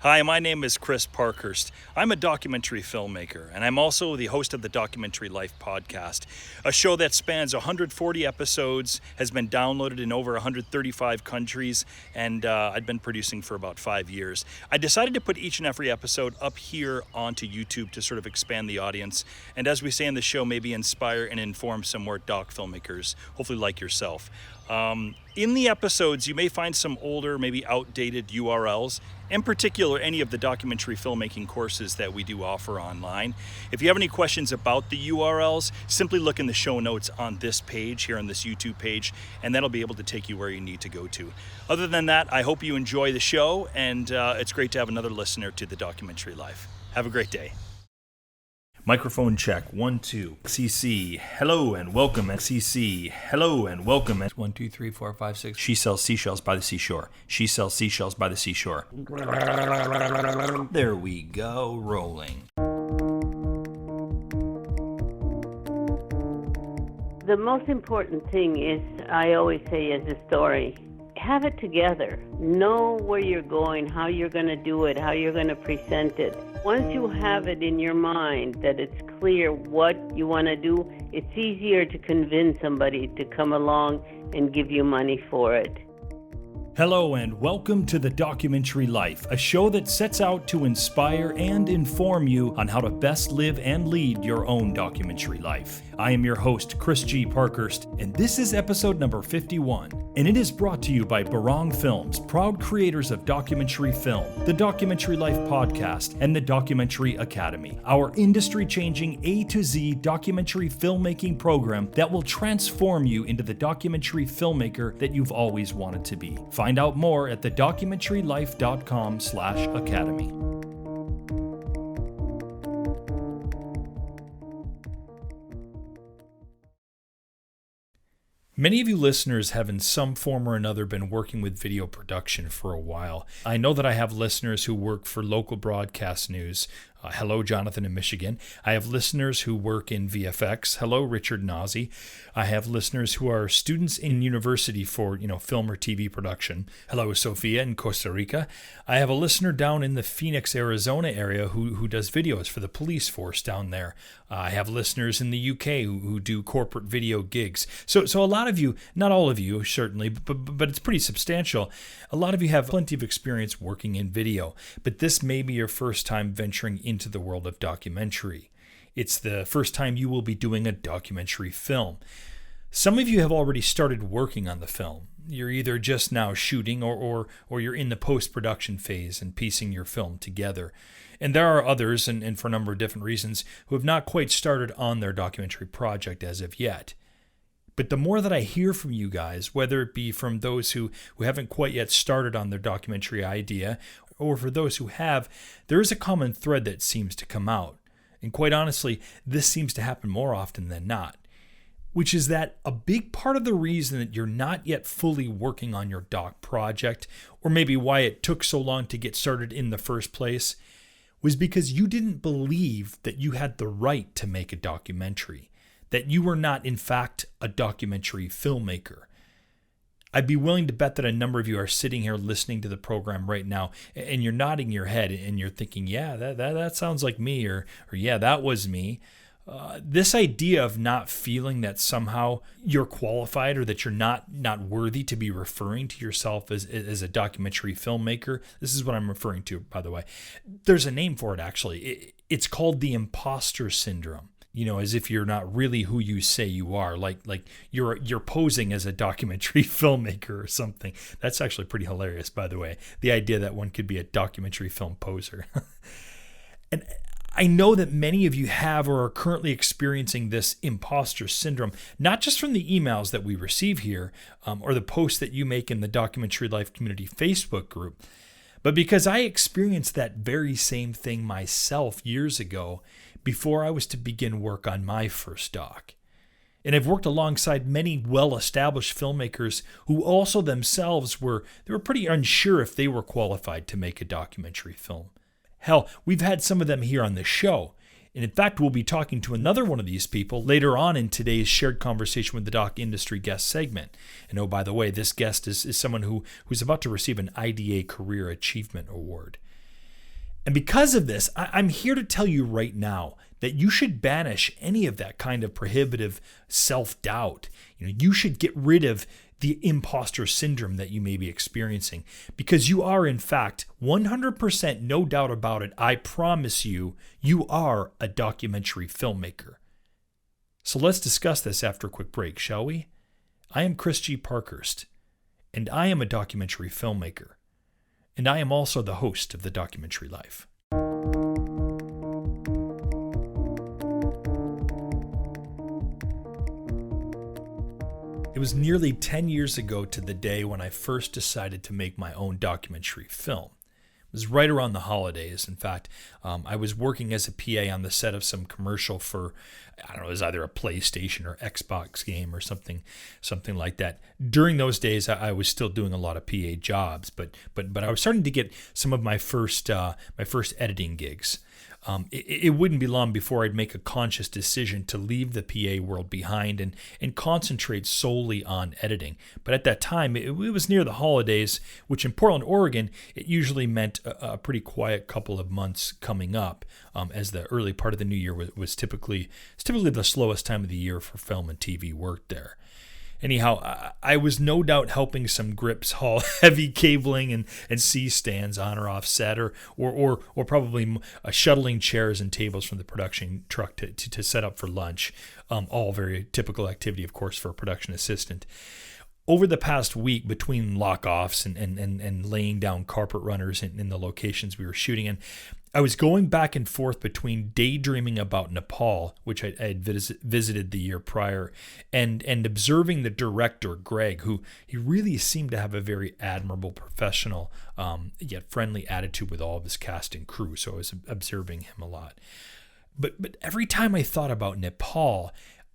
Hi, my name is Chris Parkhurst. I'm a documentary filmmaker, and I'm also the host of the Documentary Life podcast, a show that spans 140 episodes, has been downloaded in over 135 countries, and I've been producing for about 5 years. I decided to put each and every episode up here onto YouTube to sort of expand the audience, and as we say in the show, maybe inspire and inform some more doc filmmakers, hopefully like yourself. In the episodes, you may find some older, maybe outdated URLs, in particular any of the documentary filmmaking courses that we do offer online. If you have any questions about the URLs, simply look in the show notes on this page, here on this YouTube page, and that'll be able to take you where you need to go to. Other than that, I hope you enjoy the show, and it's great to have another listener to the Documentary Life. Have a great day. Microphone check, 1, 2. CC, hello and welcome. CC, hello and welcome. 1, 2, 3, 4, 5, 6. She sells seashells by the seashore. She sells seashells by the seashore. There we go, rolling. The most important thing is, I always say, is the story. Have it together. Know where you're going, how you're going to do it, how you're going to present it. Once you have it in your mind that it's clear what you want to do, it's easier to convince somebody to come along and give you money for it. Hello and welcome to The Documentary Life, a show that sets out to inspire and inform you on how to best live and lead your own documentary life. I am your host, Chris G. Parkhurst, and this is episode number 51. And it is brought to you by Barong Films, proud creators of documentary film, the Documentary Life podcast, and the Documentary Academy, our industry-changing A to Z documentary filmmaking program that will transform you into the documentary filmmaker that you've always wanted to be. Find out more at thedocumentarylife.com/academy. Many of you listeners have in some form or another been working with video production for a while. I know that I have listeners who work for local broadcast news. Hello, Jonathan in Michigan. I have listeners who work in VFX. Hello, Richard Nazi. I have listeners who are students in university for, film or TV production. Hello, Sophia in Costa Rica. I have a listener down in the Phoenix, Arizona area who does videos for the police force down there. I have listeners in the UK who do corporate video gigs. So a lot of you, not all of you certainly, but it's pretty substantial. A lot of you have plenty of experience working in video, but this may be your first time venturing into the world of documentary. It's the first time you will be doing a documentary film. Some of you have already started working on the film. You're either just now shooting or you're in the post-production phase and piecing your film together. And there are others, and for a number of different reasons, who have not quite started on their documentary project as of yet. But the more that I hear from you guys, whether it be from those who haven't quite yet started on their documentary idea, or for those who have, there is a common thread that seems to come out. And quite honestly, this seems to happen more often than not, which is that a big part of the reason that you're not yet fully working on your doc project, or maybe why it took so long to get started in the first place, was because you didn't believe that you had the right to make a documentary, that you were not, in fact, a documentary filmmaker. I'd be willing to bet that a number of you are sitting here listening to the program right now, and you're nodding your head, and you're thinking, yeah, that sounds like me, or yeah, that was me. This idea of not feeling that somehow you're qualified or that you're not worthy to be referring to yourself as a documentary filmmaker, this is what I'm referring to, by the way. There's a name for it, actually. It's called the imposter syndrome. As if you're not really who you say you are, like you're posing as a documentary filmmaker or something. That's actually pretty hilarious, by the way. The idea that one could be a documentary film poser. And I know that many of you have or are currently experiencing this imposter syndrome, not just from the emails that we receive here or the posts that you make in the Documentary Life Community Facebook group, but because I experienced that very same thing myself years ago before I was to begin work on my first doc. And I've worked alongside many well-established filmmakers who also themselves were pretty unsure if they were qualified to make a documentary film. Hell, we've had some of them here on the show. And in fact, we'll be talking to another one of these people later on in today's Shared Conversation with the Doc Industry guest segment. And oh, by the way, this guest is someone who's about to receive an IDA Career Achievement Award. And because of this, I'm here to tell you right now that you should banish any of that kind of prohibitive self-doubt. You should get rid of the imposter syndrome that you may be experiencing, because you are, in fact, 100%, no doubt about it, I promise you, you are a documentary filmmaker. So let's discuss this after a quick break, shall we? I am Chris G. Parkhurst, and I am a documentary filmmaker, and I am also the host of The Documentary Life. It was nearly 10 years ago to the day when I first decided to make my own documentary film. It was right around the holidays. In fact, I was working as a PA on the set of some commercial for, I don't know, it was either a PlayStation or Xbox game or something like that. During those days, I was still doing a lot of PA jobs, but I was starting to get some of my first editing gigs. It wouldn't be long before I'd make a conscious decision to leave the PA world behind and concentrate solely on editing. But at that time, it was near the holidays, which in Portland, Oregon, it usually meant a pretty quiet couple of months coming up, as the early part of the new year was typically the slowest time of the year for film and TV work there. Anyhow, I was no doubt helping some grips haul heavy cabling and C-stands on or off set, or probably shuttling chairs and tables from the production truck to set up for lunch. All very typical activity, of course, for a production assistant. Over the past week, between lock-offs and laying down carpet runners in the locations we were shooting in, I was going back and forth between daydreaming about Nepal, which I had visited the year prior, and observing the director, Greg, who he really seemed to have a very admirable, professional, yet friendly attitude with all of his cast and crew. So I was observing him a lot. But every time I thought about Nepal,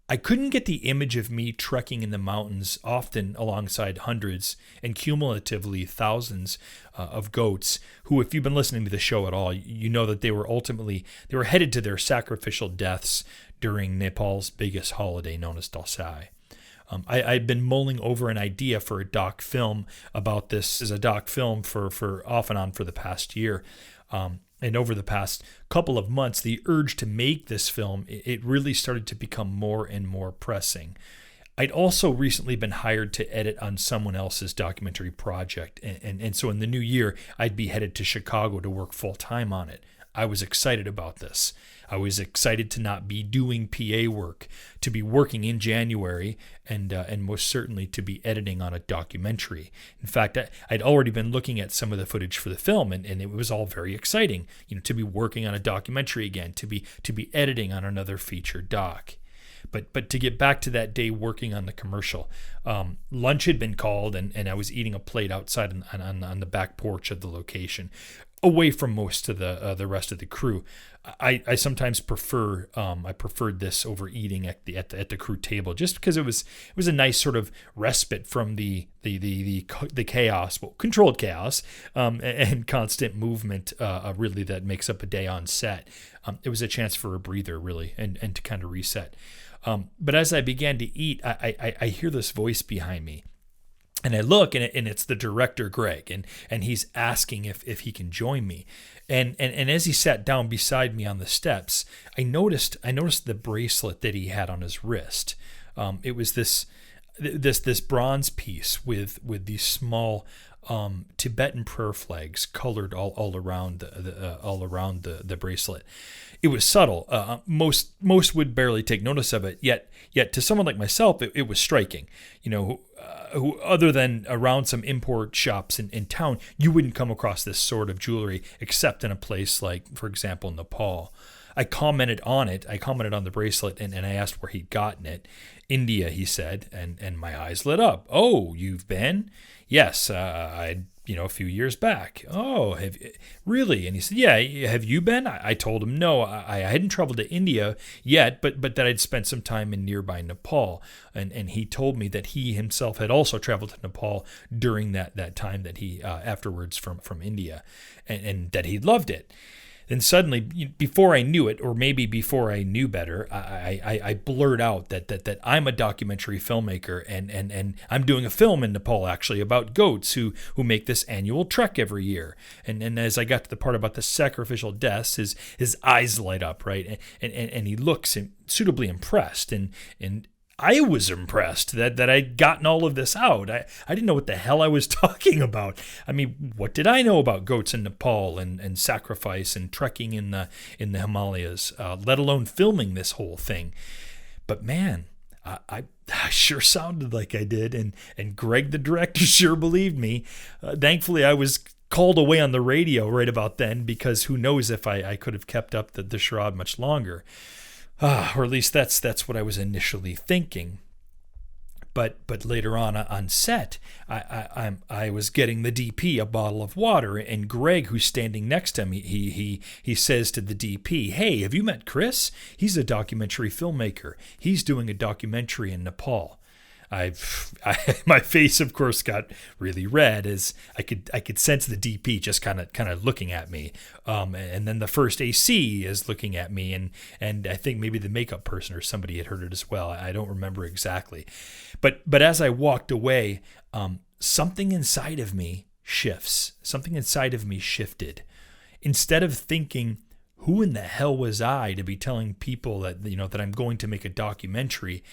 I couldn't get the image of me trekking in the mountains, often alongside hundreds and cumulatively thousands of goats who, if you've been listening to the show at all, you know that they were headed to their sacrificial deaths during Nepal's biggest holiday known as Dasai. I'd been mulling over an idea for a doc film about this as a doc film for off and on for the past year. And over the past couple of months, the urge to make this film, it really started to become more and more pressing. I'd also recently been hired to edit on someone else's documentary project. And so in the new year, I'd be headed to Chicago to work full-time on it. I was excited about this. I was excited to not be doing PA work, to be working in January, and most certainly to be editing on a documentary. In fact, I'd already been looking at some of the footage for the film, and it was all very exciting. To be working on a documentary again, to be editing on another feature doc. But to get back to that day working on the commercial, lunch had been called, and I was eating a plate outside on the back porch of the location, away from most of the rest of the crew. I sometimes preferred this over eating at the crew table, just because it was a nice sort of respite from the chaos, well, controlled chaos, and constant movement, really, that makes up a day on set. It was a chance for a breather, really, and to kind of reset. But as I began to eat, I hear this voice behind me. And I look, and it's the director, Greg, and he's asking if he can join me. And as he sat down beside me on the steps, I noticed the bracelet that he had on his wrist. It was this bronze piece with these small Tibetan prayer flags colored all around the bracelet. It was subtle. Most would barely take notice of it. Yet to someone like myself, it was striking. Who other than around some import shops in town, you wouldn't come across this sort of jewelry except in a place like, for example, Nepal. I commented on it. I commented on the bracelet, and I asked where he'd gotten it. India, he said, and my eyes lit up. Oh, you've been? Yes, I'd a few years back. Oh, really? And he said, yeah, have you been? I told him, no, I hadn't traveled to India yet, but that I'd spent some time in nearby Nepal. And he told me that he himself had also traveled to Nepal during that time that he afterwards from India, and that he loved it. Then suddenly, before I knew it, or maybe before I knew better, I blurred out that I'm a documentary filmmaker, and I'm doing a film in Nepal actually about goats who make this annual trek every year. And as I got to the part about the sacrificial deaths, his eyes light up, right, and he looks suitably impressed, and I was impressed that I'd gotten all of this out. I didn't know what the hell I was talking about. I mean, what did I know about goats in Nepal and sacrifice and trekking in the Himalayas, let alone filming this whole thing? But man, I sure sounded like I did, and Greg, the director, sure believed me. Thankfully, I was called away on the radio right about then, because who knows if I could have kept up the charade much longer. Or at least that's what I was initially thinking. But later on set, I was getting the DP a bottle of water, and Greg, who's standing next to him, he says to the DP, "Hey, have you met Chris? He's a documentary filmmaker. He's doing a documentary in Nepal." My face, of course, got really red as I could sense the DP just kind of looking at me, and then the first AC is looking at me, and I think maybe the makeup person or somebody had heard it as well. I don't remember exactly, but as I walked away, something inside of me shifts. Something inside of me shifted. Instead of thinking, who in the hell was I to be telling people that I'm going to make a documentary,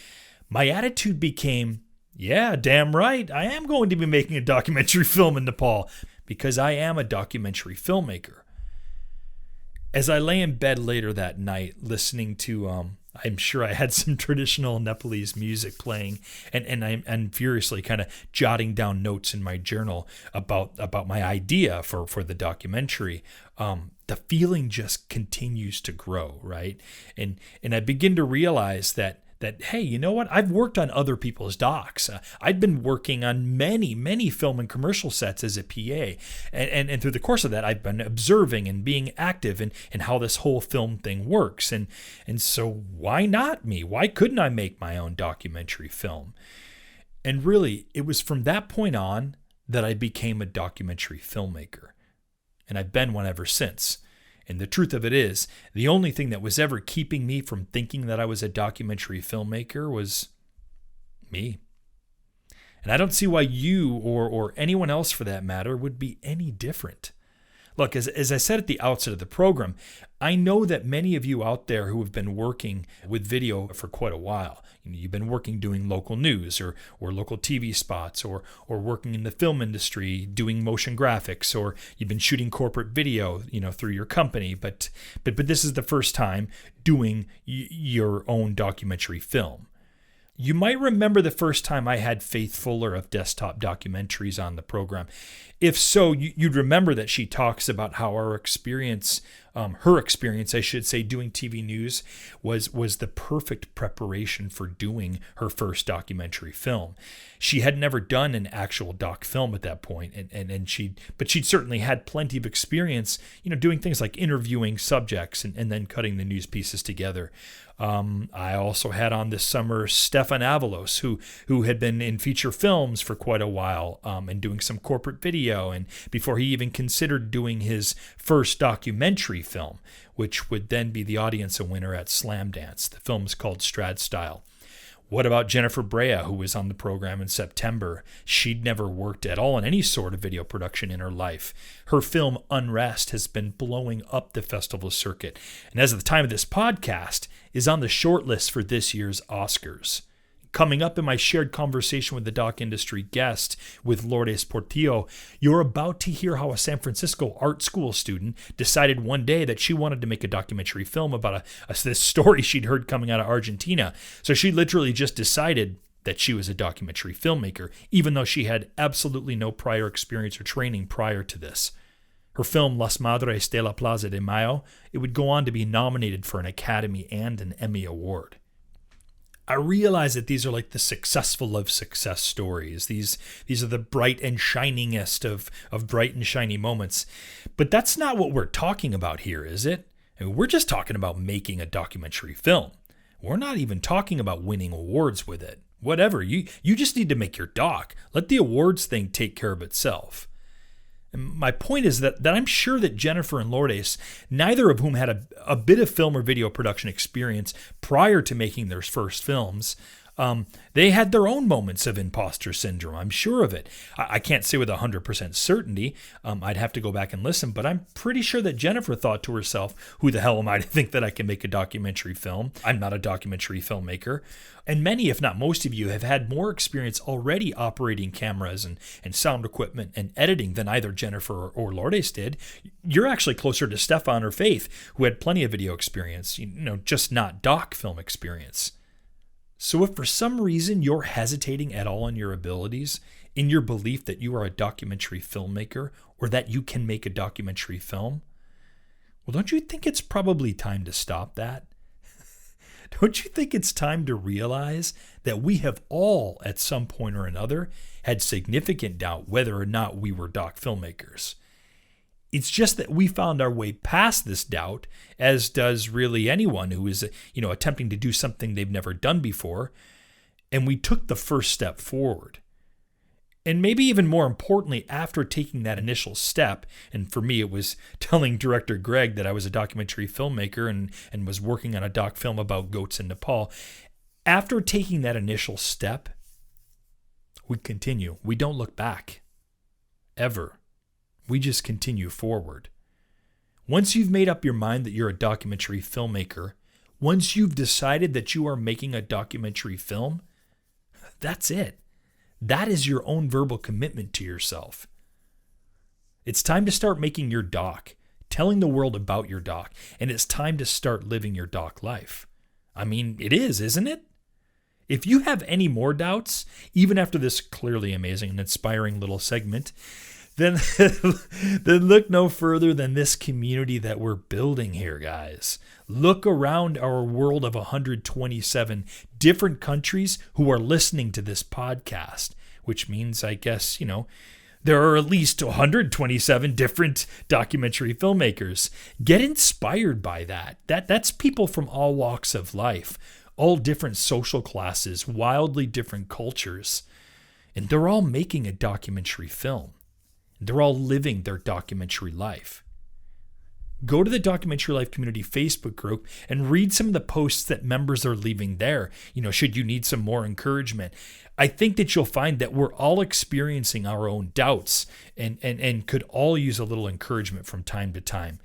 my attitude became, yeah, damn right, I am going to be making a documentary film in Nepal, because I am a documentary filmmaker. As I lay in bed later that night listening to, I'm sure I had some traditional Nepalese music playing, and I'm furiously kind of jotting down notes in my journal about my idea for the documentary, the feeling just continues to grow, right? And I begin to realize that, hey, you know what? I've worked on other people's docs. I'd been working on many film and commercial sets as a PA. And through the course of that, I've been observing and being active in how this whole film thing works. And so why not me? Why couldn't I make my own documentary film? And really, it was from that point on that I became a documentary filmmaker. And I've been one ever since. And the truth of it is, the only thing that was ever keeping me from thinking that I was a documentary filmmaker was me. And I don't see why you or anyone else for that matter would be any different. Look, as I said at the outset of the program, I know that many of you out there who have been working with video for quite a while, you've been working doing local news or local TV spots or working in the film industry doing motion graphics, or you've been shooting corporate video, through your company, but this is the first time doing your own documentary film. You might remember the first time I had Faith Fuller of Desktop Documentaries on the program. If so, you'd remember that she talks about how her experience, I should say, doing TV news was the perfect preparation for doing her first documentary film. She had never done an actual doc film at that point, but she'd certainly had plenty of experience, doing things like interviewing subjects and then cutting the news pieces together. I also had on this summer Stefan Avalos, who had been in feature films for quite a while, and doing some corporate video, and before he even considered doing his first documentary film, which would then be the audience winner at Slamdance. The film's called Strad Style. What about Jennifer Brea, who was on the program in September? She'd never worked at all in any sort of video production in her life. Her film Unrest has been blowing up the festival circuit, and as of the time of this podcast, is on the short list for this year's Oscars. Coming up in my shared conversation with the doc industry guest with Lourdes Portillo, you're about to hear how a San Francisco art school student decided one day that she wanted to make a documentary film about this story she'd heard coming out of Argentina. So she literally just decided that she was a documentary filmmaker, even though she had absolutely no prior experience or training prior to this. Her film Las Madres de la Plaza de Mayo, it would go on to be nominated for an Academy and an Emmy Award. I realize that these are like the successful of success stories. These are the bright and shiningest of bright and shiny moments. But that's not what we're talking about here, is it? I mean, we're just talking about making a documentary film. We're not even talking about winning awards with it. Whatever, you just need to make your doc. Let the awards thing take care of itself. And my point is that I'm sure that Jennifer and Lourdes, neither of whom had a bit of film or video production experience prior to making their first films, they had their own moments of imposter syndrome. I'm sure of it. I can't say with 100% certainty. I'd have to go back and listen, but I'm pretty sure that Jennifer thought to herself, who the hell am I to think that I can make a documentary film? I'm not a documentary filmmaker. And many, if not most of you, have had more experience already operating cameras and sound equipment and editing than either Jennifer or Lourdes did. You're actually closer to Stefan or Faith, who had plenty of video experience, just not doc film experience. So if for some reason you're hesitating at all on your abilities, in your belief that you are a documentary filmmaker or that you can make a documentary film, well, don't you think it's probably time to stop that? Don't you think it's time to realize that we have all, at some point or another, had significant doubt whether or not we were doc filmmakers? It's just that we found our way past this doubt, as does really anyone who is, attempting to do something they've never done before, and we took the first step forward. And maybe even more importantly, after taking that initial step, and for me it was telling director Greg that I was a documentary filmmaker and was working on a doc film about goats in Nepal, after taking that initial step, we continue. We don't look back. Ever. We just continue forward. Once you've made up your mind that you're a documentary filmmaker, once you've decided that you are making a documentary film, that's it. That is your own verbal commitment to yourself. It's time to start making your doc, telling the world about your doc, and it's time to start living your doc life. I mean, it is, isn't it? If you have any more doubts, even after this clearly amazing and inspiring little segment, then look no further than this community that we're building here, guys. Look around our world of 127 different countries who are listening to this podcast, which means, I guess, there are at least 127 different documentary filmmakers. Get inspired by that. That's people from all walks of life, all different social classes, wildly different cultures, and they're all making a documentary film. They're all living their documentary life. Go to the Documentary Life Community Facebook group and read some of the posts that members are leaving there. Should you need some more encouragement. I think that you'll find that we're all experiencing our own doubts and could all use a little encouragement from time to time.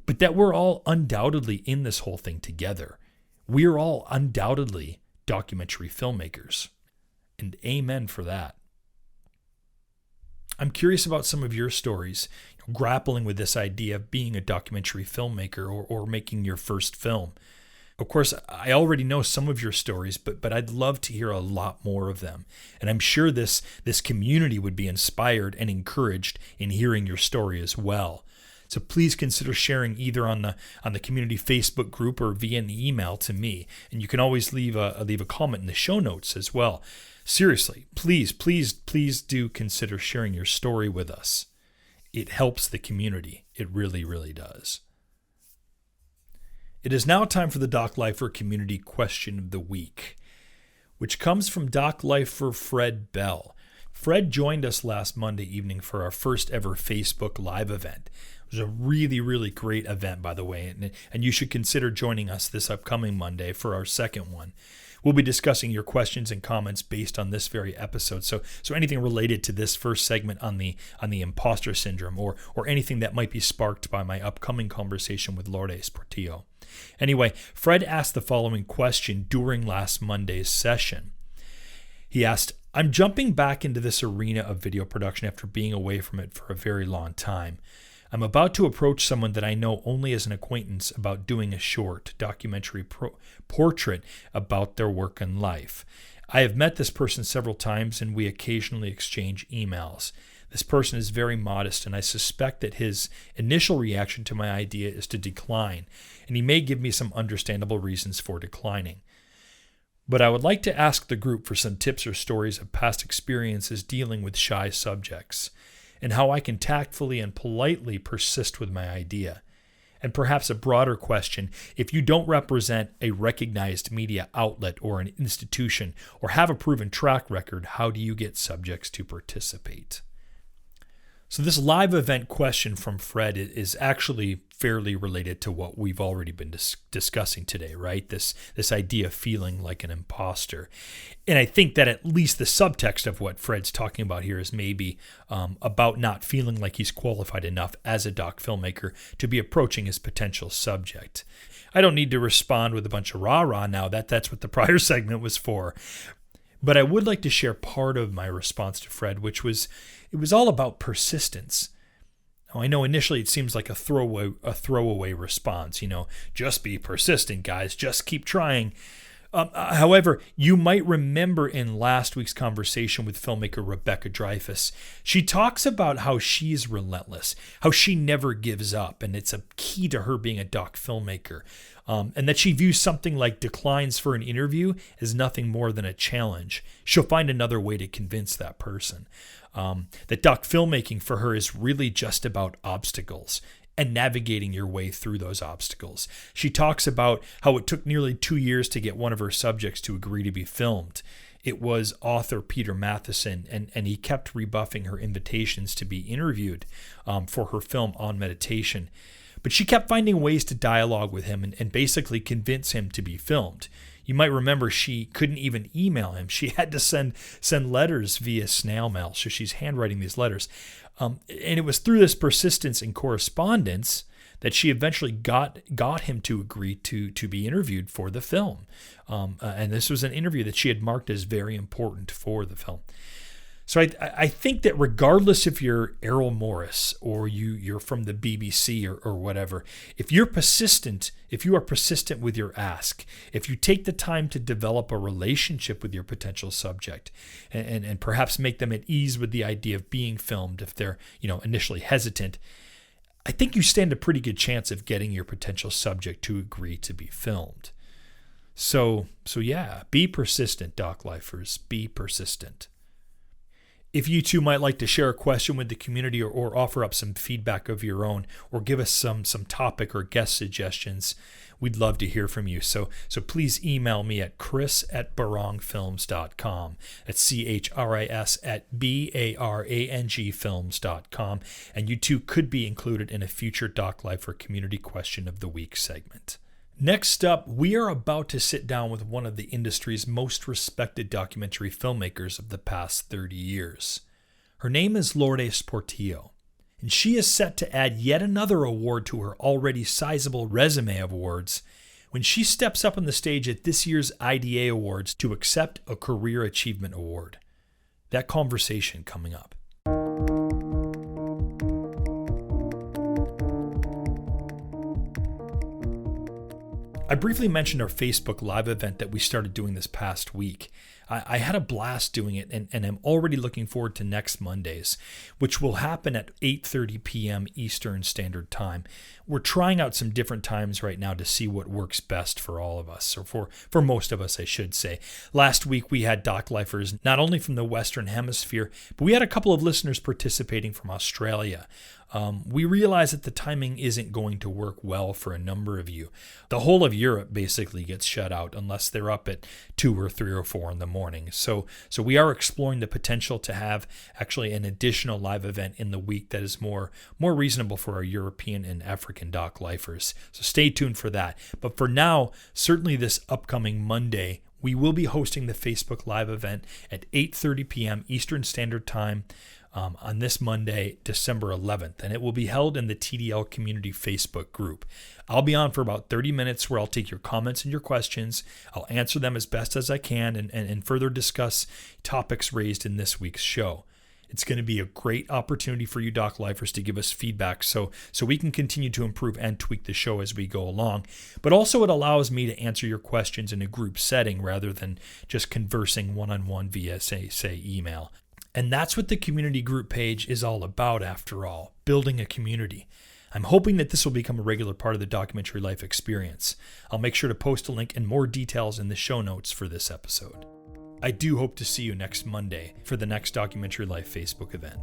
But that we're all undoubtedly in this whole thing together. We're all undoubtedly documentary filmmakers. And amen for that. I'm curious about some of your stories, grappling with this idea of being a documentary filmmaker or making your first film. Of course, I already know some of your stories, but I'd love to hear a lot more of them. And I'm sure this community would be inspired and encouraged in hearing your story as well. So please consider sharing either on the community Facebook group or via an email to me. And you can always leave a comment in the show notes as well. Seriously, please do consider sharing your story with us. It helps the community. It really, really does. It is now time for the Doc Lifer Community Question of the Week, which comes from Doc Lifer Fred Bell. Fred joined us last Monday evening for our first ever Facebook Live event. It was a really, really great event, by the way, and you should consider joining us this upcoming Monday for our second one. We'll be discussing your questions and comments based on this very episode. So anything related to this first segment on the imposter syndrome or anything that might be sparked by my upcoming conversation with Lourdes Portillo. Anyway, Fred asked the following question during last Monday's session. He asked, I'm jumping back into this arena of video production after being away from it for a very long time. I'm about to approach someone that I know only as an acquaintance about doing a short documentary portrait about their work and life. I have met this person several times and we occasionally exchange emails. This person is very modest and I suspect that his initial reaction to my idea is to decline, and he may give me some understandable reasons for declining. But I would like to ask the group for some tips or stories of past experiences dealing with shy subjects, and how I can tactfully and politely persist with my idea. And perhaps a broader question, if you don't represent a recognized media outlet or an institution or have a proven track record, how do you get subjects to participate? So this live event question from Fred is actually fairly related to what we've already been discussing today, right? This idea of feeling like an imposter. And I think that at least the subtext of what Fred's talking about here is maybe about not feeling like he's qualified enough as a doc filmmaker to be approaching his potential subject. I don't need to respond with a bunch of rah-rah now. That's what the prior segment was for. But I would like to share part of my response to Fred, which was, it was all about persistence. Now, I know initially it seems like a throwaway response, just be persistent, guys, just keep trying. However, you might remember in last week's conversation with filmmaker Rebecca Dreyfuss, she talks about how she's relentless, how she never gives up, and it's a key to her being a doc filmmaker, and that she views something like declines for an interview as nothing more than a challenge. She'll find another way to convince that person. That doc filmmaking for her is really just about obstacles and navigating your way through those obstacles. She talks about how it took nearly 2 years to get one of her subjects to agree to be filmed. It was author Peter Matheson, and he kept rebuffing her invitations to be interviewed for her film On Meditation. But she kept finding ways to dialogue with him and basically convince him to be filmed. You might remember she couldn't even email him. She had to send letters via snail mail. So she's handwriting these letters. And it was through this persistence and correspondence that she eventually got him to agree to be interviewed for the film. And this was an interview that she had marked as very important for the film. So I think that regardless if you're Errol Morris or you're from the BBC or whatever, if you are persistent with your ask, if you take the time to develop a relationship with your potential subject and perhaps make them at ease with the idea of being filmed if they're initially hesitant, I think you stand a pretty good chance of getting your potential subject to agree to be filmed. So yeah, be persistent, doc lifers, be persistent. If you too might like to share a question with the community or offer up some feedback of your own or give us some topic or guest suggestions, we'd love to hear from you. So please email me at chris@barangfilms.com. That's chris@barangfilms.com. And you too could be included in a future Doc Lifer Community Question of the Week segment. Next up, we are about to sit down with one of the industry's most respected documentary filmmakers of the past 30 years. Her name is Lourdes Portillo, and she is set to add yet another award to her already sizable resume of awards when she steps up on the stage at this year's IDA Awards to accept a Career Achievement Award. That conversation coming up. I briefly mentioned our Facebook Live event that we started doing this past week. I had a blast doing it and I'm already looking forward to next Mondays, which will happen at 8:30 p.m. Eastern Standard Time. We're trying out some different times right now to see what works best for all of us, or for most of us, I should say. Last week we had Doc Lifers not only from the Western Hemisphere, but we had a couple of listeners participating from Australia. We realize that the timing isn't going to work well for a number of you. The whole of Europe basically gets shut out unless they're up at 2 or 3 or 4 in the morning. So we are exploring the potential to have actually an additional live event in the week that is more reasonable for our European and African doc lifers. So stay tuned for that. But for now, certainly this upcoming Monday, we will be hosting the Facebook Live event at 8:30 p.m. Eastern Standard Time. On this Monday, December 11th, and it will be held in the TDL Community Facebook group. I'll be on for about 30 minutes where I'll take your comments and your questions. I'll answer them as best as I can and further discuss topics raised in this week's show. It's going to be a great opportunity for you doc lifers to give us feedback so we can continue to improve and tweak the show as we go along. But also it allows me to answer your questions in a group setting rather than just conversing one-on-one via, say email. And that's what the community group page is all about, after all, building a community. I'm hoping that this will become a regular part of the documentary life experience. I'll make sure to post a link and more details in the show notes for this episode. I do hope to see you next Monday for the next Documentary Life Facebook event.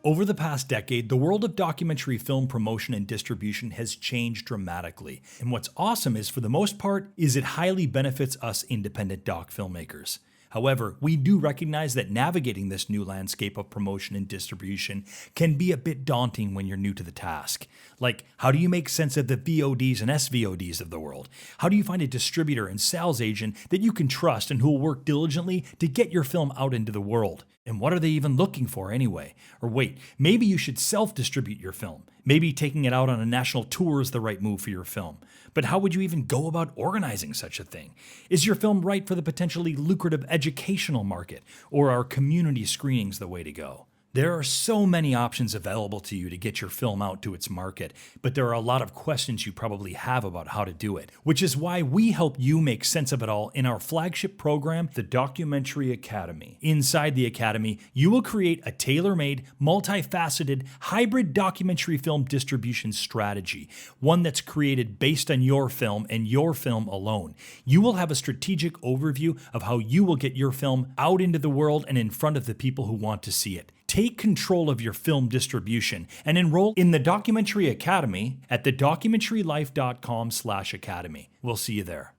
Over the past decade, the world of documentary film promotion and distribution has changed dramatically. And what's awesome is, for the most part, it highly benefits us independent doc filmmakers. However, we do recognize that navigating this new landscape of promotion and distribution can be a bit daunting when you're new to the task. Like, how do you make sense of the VODs and SVODs of the world? How do you find a distributor and sales agent that you can trust and who will work diligently to get your film out into the world? And what are they even looking for anyway? Or wait, maybe you should self-distribute your film. Maybe taking it out on a national tour is the right move for your film. But how would you even go about organizing such a thing? Is your film right for the potentially lucrative educational market? Or are community screenings the way to go? There are so many options available to you to get your film out to its market, but there are a lot of questions you probably have about how to do it, which is why we help you make sense of it all in our flagship program, the Documentary Academy. Inside the Academy, you will create a tailor-made, multifaceted, hybrid documentary film distribution strategy, one that's created based on your film and your film alone. You will have a strategic overview of how you will get your film out into the world and in front of the people who want to see it. Take control of your film distribution and enroll in the Documentary Academy at thedocumentarylife.com/academy. We'll see you there.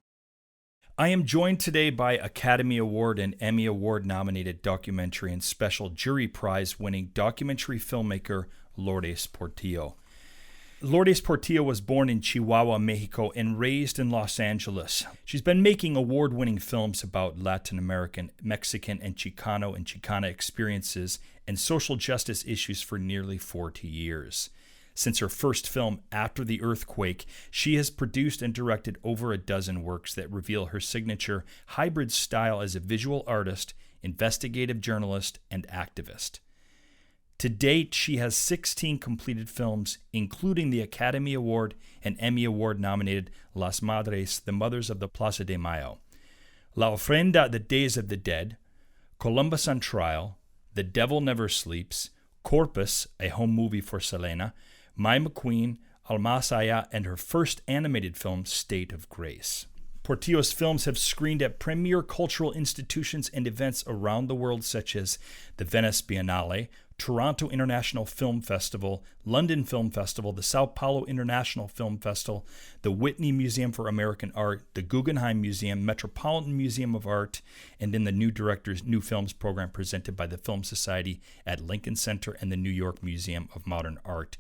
I am joined today by Academy Award and Emmy Award nominated documentary and special jury prize winning documentary filmmaker Lourdes Portillo. Lourdes Portillo was born in Chihuahua, Mexico, and raised in Los Angeles. She's been making award-winning films about Latin American, Mexican, and Chicana experiences and social justice issues for nearly 40 years. Since her first film, After the Earthquake, she has produced and directed over a dozen works that reveal her signature hybrid style as a visual artist, investigative journalist, and activist. To date, she has 16 completed films, including the Academy Award and Emmy Award nominated Las Madres, The Mothers of the Plaza de Mayo, La Ofrenda, The Days of the Dead, Columbus on Trial, The Devil Never Sleeps, Corpus, a home movie for Selena, My McQueen, Almasaya, and her first animated film, State of Grace. Portillo's films have screened at premier cultural institutions and events around the world, such as the Venice Biennale, Toronto International Film Festival, London Film Festival, the Sao Paulo International Film Festival, the Whitney Museum for American Art, the Guggenheim Museum, Metropolitan Museum of Art, and in the New Directors New Films program presented by the Film Society at Lincoln Center and the New York Museum of Modern Art.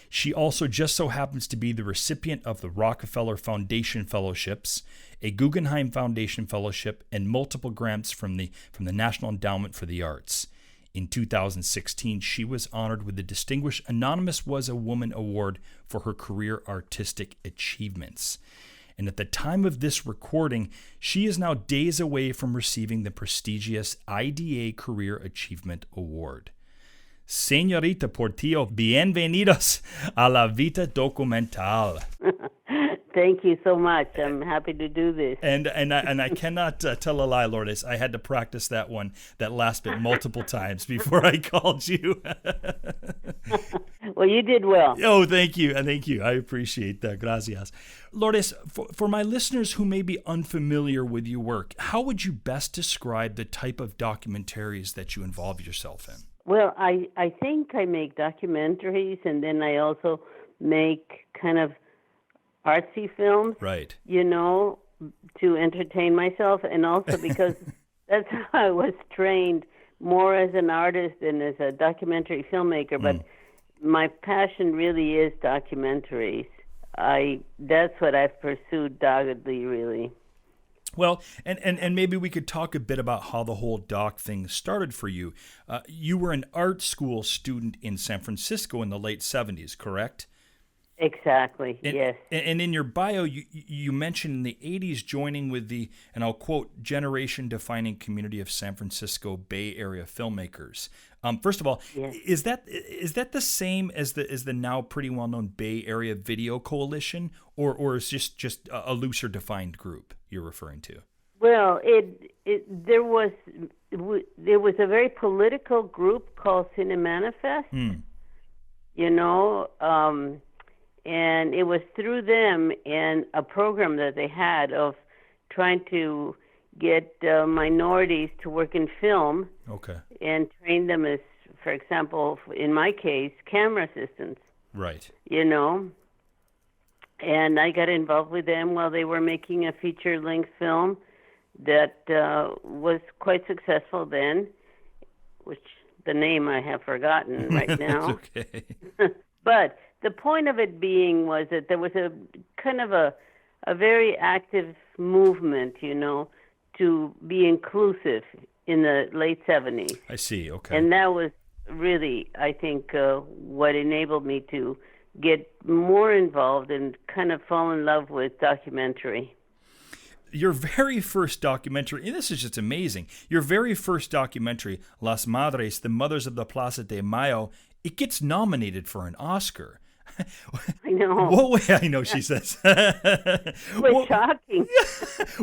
She also just so happens to be the recipient of the Rockefeller Foundation Fellowships, a Guggenheim Foundation Fellowship, and multiple grants from the National Endowment for the Arts. In 2016, she was honored with the Distinguished Anonymous Was a Woman Award for her career artistic achievements. And at the time of this recording, she is now days away from receiving the prestigious IDA Career Achievement Award. Señorita Portillo, bienvenidos a la vida documental. Thank you so much. I'm happy to do this. And I cannot tell a lie, Lourdes. I had to practice that last bit multiple times before I called you. Well, you did well. Oh, thank you. I appreciate that. Gracias. Lourdes, for my listeners who may be unfamiliar with your work, how would you best describe the type of documentaries that you involve yourself in? Well, I think I make documentaries, and then I also make kind of artsy films, right? To entertain myself, and also because that's how I was trained, more as an artist than as a documentary filmmaker. But my passion really is documentaries. That's what I've pursued doggedly, really. Well, and maybe we could talk a bit about how the whole doc thing started for you. You were an art school student in San Francisco in the late 70s, correct? Exactly, yes. And in your bio, you mentioned in the 80s joining with the, and I'll quote, generation-defining community of San Francisco Bay Area filmmakers. First of all, yes. Is that the same as the now pretty well-known Bay Area Video Coalition, or is just a looser defined group you're referring to? Well, there was a very political group called Cine Manifest, and it was through them and a program that they had of trying to get minorities to work in film, okay, and train them as for example, in my case, camera assistants, Right. you know, and I got involved with them while they were making a feature-length film that was quite successful then, which the name I have forgotten right now. Okay. But the point of it being was that there was a kind of a very active movement, you know, to be inclusive in the late 70s. I see. Okay. And that was really, I think, what enabled me to get more involved and kind of fall in love with documentary. Your very first documentary, and this is just amazing, your very first documentary, Las Madres, the Mothers of the Plaza de Mayo, it gets nominated for an Oscar. I know. I know, she says. It was shocking.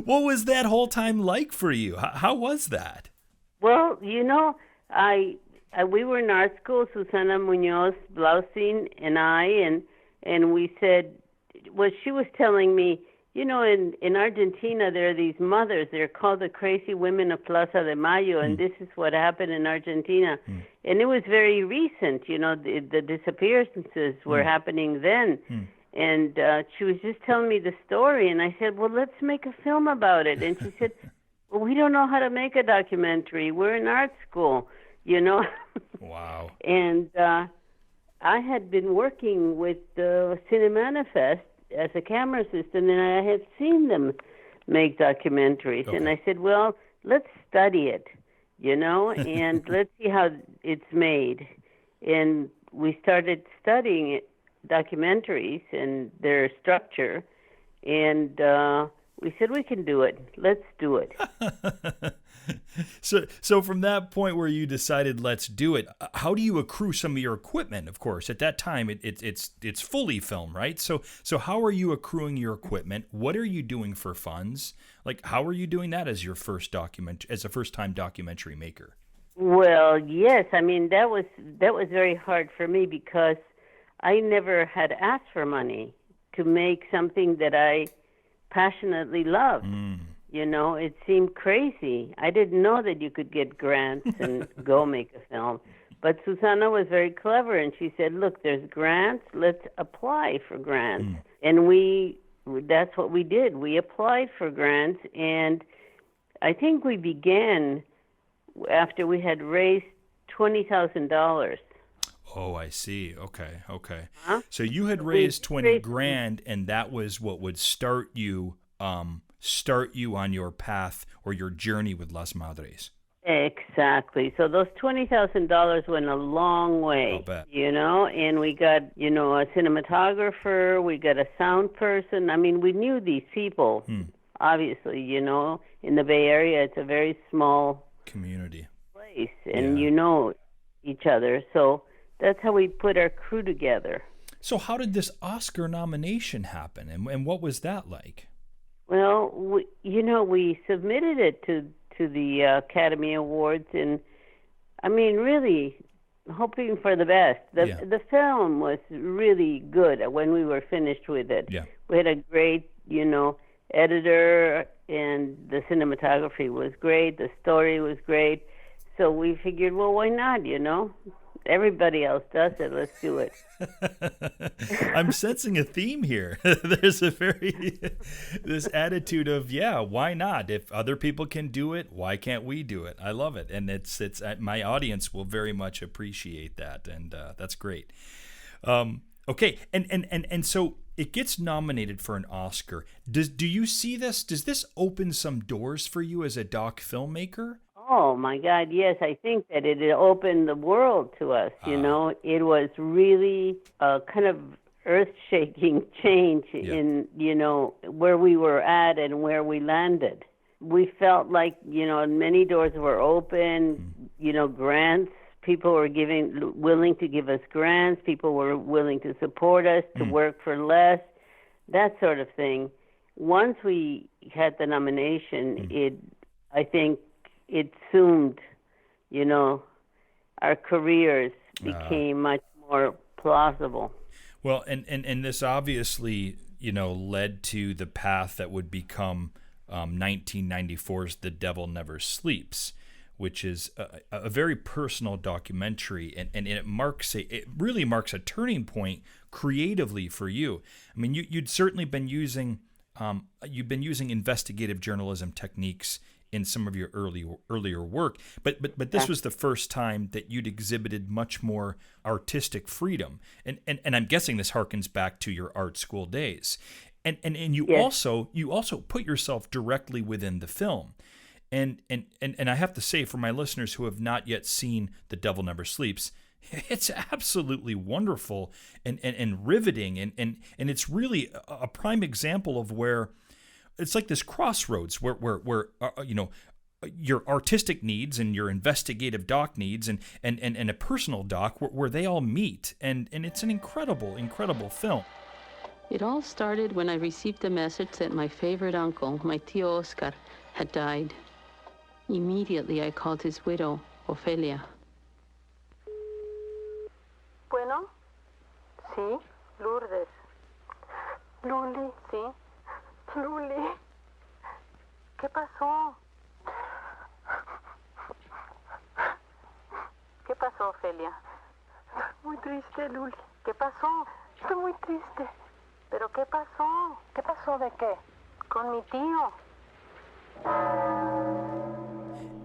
What was that whole time like for you? How was that? Well, you know, we were in art school, Susana Munoz Blaustein and I, and we said, well, she was telling me, you know, in Argentina, there are these mothers. They're called the crazy women of Plaza de Mayo, and this is what happened in Argentina. And it was very recent, you know, the disappearances were happening then. And she was just telling me the story, and I said, well, let's make a film about it. And she said, well, we don't know how to make a documentary. We're in art school, you know. Wow. And I had been working with Cinemanifest as a camera assistant, and I had seen them make documentaries. Okay. And I said, well, let's study it, you know, and let's see how it's made. And we started studying documentaries and their structure, and we said, we can do it. Let's do it. So from that point where you decided let's do it, how do you accrue some of your equipment? Of course, at that time it's fully film, right? So how are you accruing your equipment? What are you doing for funds? Like, how are you doing that as your first as a first-time documentary maker? Well, yes. I mean, that was very hard for me because I never had asked for money to make something that I passionately loved. You know, it seemed crazy. I didn't know that you could get grants and go make a film. But Susana was very clever, and she said, look, there's grants. Let's apply for grants. And that's what we did. We applied for grants, and I think we began after we had raised $20,000. Oh, I see. Okay. Huh? So you had raised 20 grand, and that was what would start you on your path or your journey with Las Madres. Exactly. So those $20,000 went a long way. I'll bet. You know, and we got, you know, a cinematographer, we got a sound person. I mean, we knew these people, obviously, you know. In the Bay Area, it's a very small community place, and you know each other. So that's how we put our crew together. So how did this Oscar nomination happen, and what was that like? Well, we submitted it to the Academy Awards, and I mean, really hoping for the best. The film was really good when we were finished with it. Yeah. We had a great, you know, editor, and the cinematography was great. The story was great. So we figured, well, why not, you know? Everybody else does it. Let's do it. I'm sensing a theme here. There's this attitude of, why not? If other people can do it, why can't we do it? I love it. And it's my audience will very much appreciate that. And that's great. Okay. And so it gets nominated for an Oscar. Do you see this? Does this open some doors for you as a doc filmmaker? Oh, my God, yes. I think that it opened the world to us, you know. It was really a kind of earth-shaking change in, you know, where we were at and where we landed. We felt like, you know, many doors were open, you know, grants. People were willing to give us grants. People were willing to support us, to work for less, that sort of thing. Once we had the nomination, I think, it zoomed, you know, our careers became much more plausible. Well, and this obviously, you know, led to the path that would become 1994's The Devil Never Sleeps, which is a very personal documentary, and it really marks a turning point creatively for you. I mean, you'd certainly been using investigative journalism techniques in some of your earlier work, but this was the first time that you'd exhibited much more artistic freedom, and I'm guessing this harkens back to your art school days, and you also put yourself directly within the film. And I have to say, for my listeners who have not yet seen The Devil Never Sleeps, it's absolutely wonderful and riveting, and it's really a prime example of where it's like this crossroads where your artistic needs and your investigative doc needs and a personal doc where they all meet, and it's an incredible film. It all started when I received the message that my favorite uncle, my tío Oscar, had died. Immediately, I called his widow, Ofelia. Bueno, sí, Lourdes. Luli, sí. Luli, ¿qué pasó? ¿Qué pasó, Ofelia? Muy triste, Luli. ¿Qué pasó? Estoy muy triste. ¿Pero qué pasó? ¿Qué pasó de qué? Con mi tío.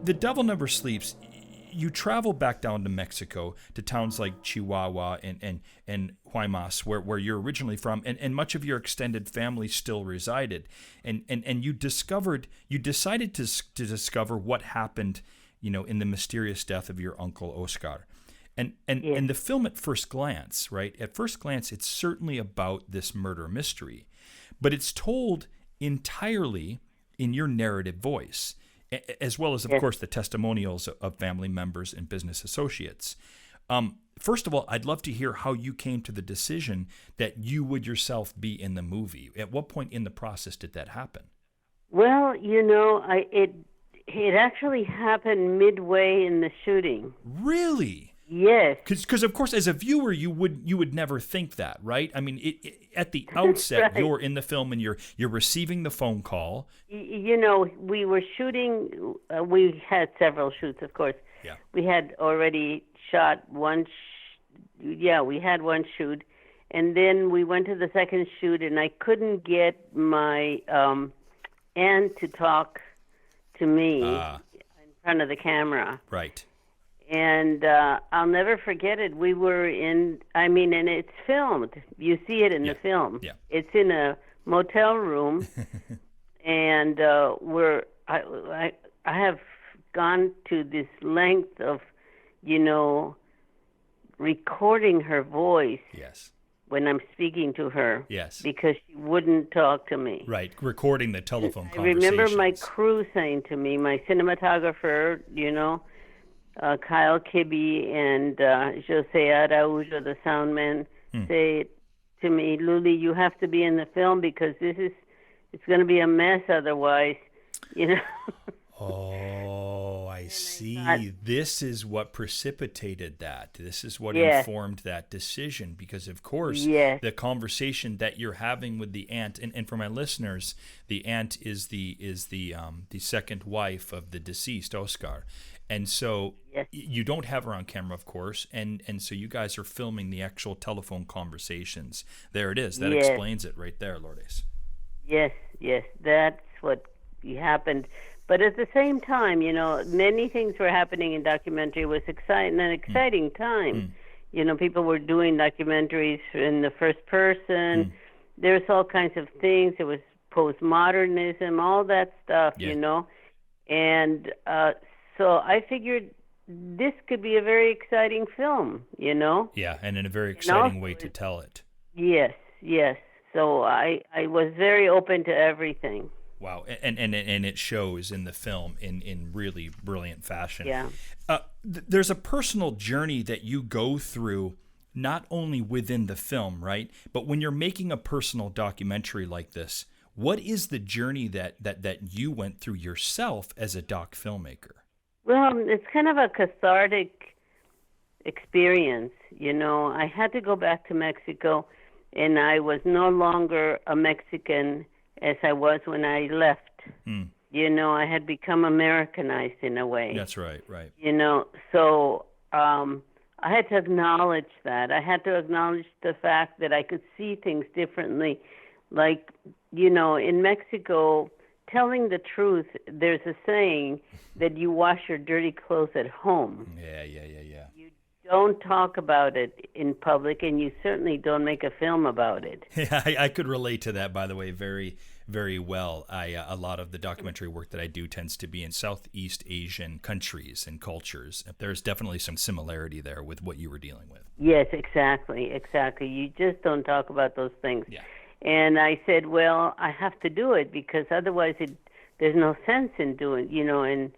The Devil Never Sleeps, you travel back down to Mexico, to towns like Chihuahua and Guaymas, where you're originally from, and much of your extended family still resided. And you decided to discover what happened, in the mysterious death of your uncle Oscar. And the film at first glance, right? At first glance, it's certainly about this murder mystery, but it's told entirely in your narrative voice, as well as, of course, the testimonials of family members and business associates. First of all, I'd love to hear how you came to the decision that you would yourself be in the movie. At what point in the process did that happen? Well, it actually happened midway in the shooting. Really? Yes. Because of course, as a viewer, you would never think that, right? I mean, at the outset, right. You're in the film and you're receiving the phone call. We were shooting. We had several shoots, of course. Yeah. We had already shot one. We had one shoot, and then we went to the second shoot, and I couldn't get my aunt to talk to me in front of the camera. Right. And I'll never forget it. We were and it's filmed. You see it in the film. Yeah. It's in a motel room, and I have gone to this length of, recording her voice. Yes. When I'm speaking to her. Yes. Because she wouldn't talk to me. Right. Recording the telephone I conversations. remember my crew saying to me, my cinematographer, Kyle Kibbe and Jose Araujo, the sound man, say to me, Luli, you have to be in the film because it's going to be a mess otherwise, Oh, I see. This is what precipitated that. This is what Yes. informed that decision because, of course, Yes. the conversation that you're having with the aunt, and for my listeners, the aunt is the second wife of the deceased, Oscar. And so Yes. you don't have her on camera, of course, and so you guys are filming the actual telephone conversations. There it is. That Yes. explains it right there, Lourdes. Yes, that's what happened. But at the same time, many things were happening in documentary. It was an exciting time. People were doing documentaries in the first person. There's all kinds of things. There was postmodernism, all that stuff, And so I figured this could be a very exciting film, Yeah, and in a very exciting way to tell it. Yes. So I was very open to everything. Wow, and it shows in the film in really brilliant fashion. Yeah. There's a personal journey that you go through, not only within the film, right? But when you're making a personal documentary like this, what is the journey that you went through yourself as a doc filmmaker? Well, it's kind of a cathartic experience. I had to go back to Mexico, and I was no longer a Mexican as I was when I left. I had become Americanized in a way. That's right. So I had to acknowledge that. I had to acknowledge the fact that I could see things differently. Like, in Mexico, telling the truth, there's a saying that you wash your dirty clothes at home. Yeah. You don't talk about it in public, and you certainly don't make a film about it. Yeah, I could relate to that, by the way, very, very well. A lot of the documentary work that I do tends to be in Southeast Asian countries and cultures. There's definitely some similarity there with what you were dealing with. Yes, exactly. You just don't talk about those things. Yeah. And I said, well, I have to do it because otherwise there's no sense in doing, in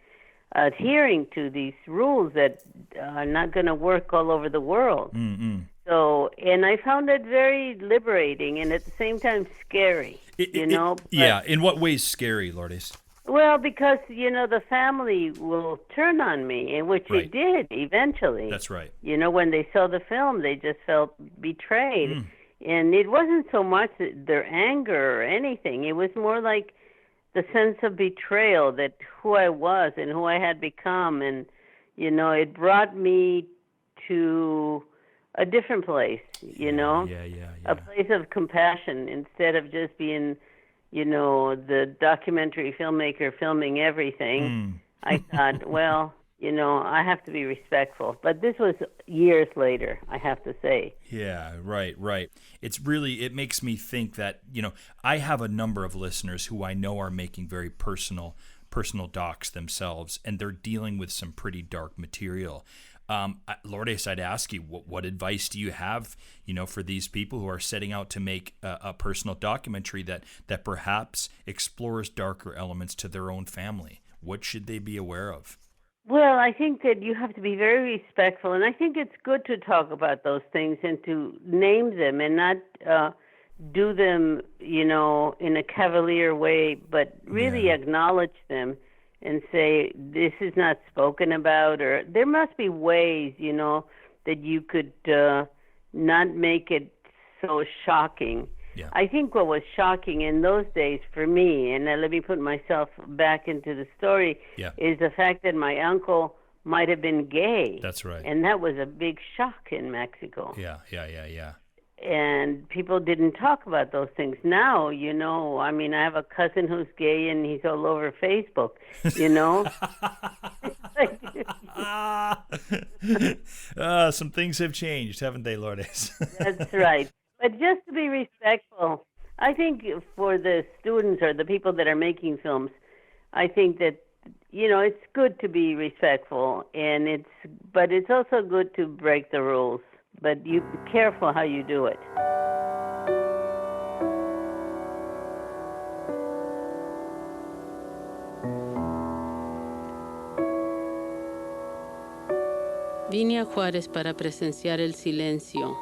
adhering to these rules that are not going to work all over the world. Mm-hmm. So, and I found it very liberating and at the same time scary, Yeah, in what ways scary, Lourdes? Well, because, the family will turn on me, and which Right. it did eventually. That's right. When they saw the film, they just felt betrayed. And it wasn't so much their anger or anything. It was more like the sense of betrayal that who I was and who I had become. And, it brought me to a different place, Yeah. a place of compassion instead of just being, the documentary filmmaker filming everything. I thought, well, I have to be respectful. But this was years later, I have to say. Yeah, right. It makes me think that, I have a number of listeners who I know are making very personal docs themselves, and they're dealing with some pretty dark material. Lourdes, I'd ask you, what advice do you have, for these people who are setting out to make a personal documentary that perhaps explores darker elements to their own family? What should they be aware of? Well, I think that you have to be very respectful, and I think it's good to talk about those things and to name them and not do them, in a cavalier way, but really acknowledge them and say, this is not spoken about, or there must be ways, that you could not make it so shocking. Yeah. I think what was shocking in those days for me, and let me put myself back into the story, is the fact that my uncle might have been gay. That's right. And that was a big shock in Mexico. Yeah. And people didn't talk about those things. Now, I have a cousin who's gay and he's all over Facebook, Some things have changed, haven't they, Lourdes? That's right. But just to be respectful, I think for the students or the people that are making films, I think that, it's good to be respectful, but it's also good to break the rules. But you be careful how you do it. Vine a Juárez para presenciar el silencio